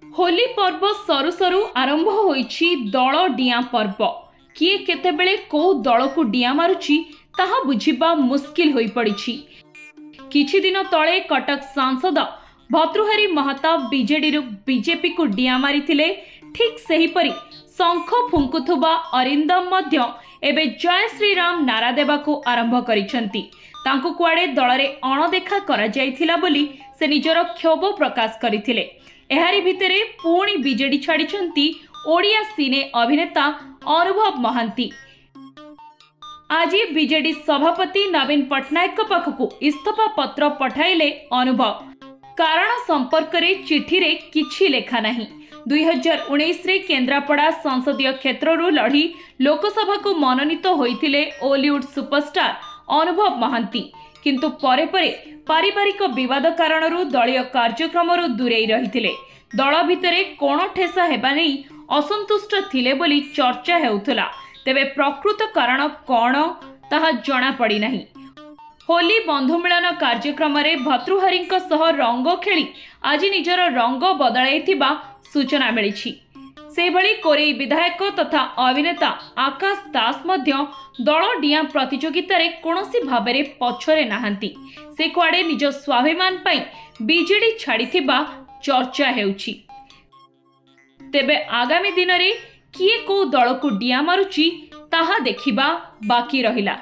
होली पर्व सरु सरु आरंभ होईछि दल डिया पर्व। किए केतेबेले को दल को डिया मारुछि ताहा बुझिबा मुस्किल होई पड़िछि। किछि दिन तळे कटक सांसद भर्तृहरि महताब बीजेडी रु बीजेपी को डिया मारिथिले। ठीक सेहीपरि शंख फुंकुथुबा अरिंदम मध्य एबे जय श्री राम नारा देबाको आरंभ करिसंती। तांको कुआडे दलरे अणदेखा करा जायथिला बोली से निजर क्षोभ प्रकाश करथिले। एहारी भितरे पुणी बीजेडी छाड़िछंती ओडिया सिने अभिनेता अनुभव महांती। आज बीजेडी सभापति नवीन पट्टनायक पाखकु इस्तफा पत्र पठाइले अनुभव। कारण संपर्क रे चिठी रे किछि लेखा नाही। 2019 रे केन्द्रापड़ा संसदीय क्षेत्र रु लढ़ी लोकसभा को मनोनीत होइथिले ओलीवुड सुपरस्टार अनुभव महांती। किंतु परे परे पारिवारिक विवाद कारणरू दलीय कार्यक्रम दूरे रहिथिले। दल भितरे कोण ठेसा हेबा नै असंतुष्ट थिले बोली चर्चा हेउथला। तेबे प्रकृत कारण कोण ताहा जणा पड़ी नाही। होली बंधु मिलन कार्यक्रम रे भर्तृहरिंक सह रंग खेली आज निजर रंग बदलाइथिबा सूचना मिलिछि। सेभली कोरेई विधायक तथा अभिनेता आकाश दास मध्य दल डिया प्रतियोगिता रे कोनोसी भाबरे पछरे नाहंती। से कुआडे निज स्वाभिमान पई बीजेडी छाड़िथिबा चर्चा हेउछि। तेबे आगामी दिन रे किए को दल को डिया मारुछि ताहा देखिबा बाकी रहिला।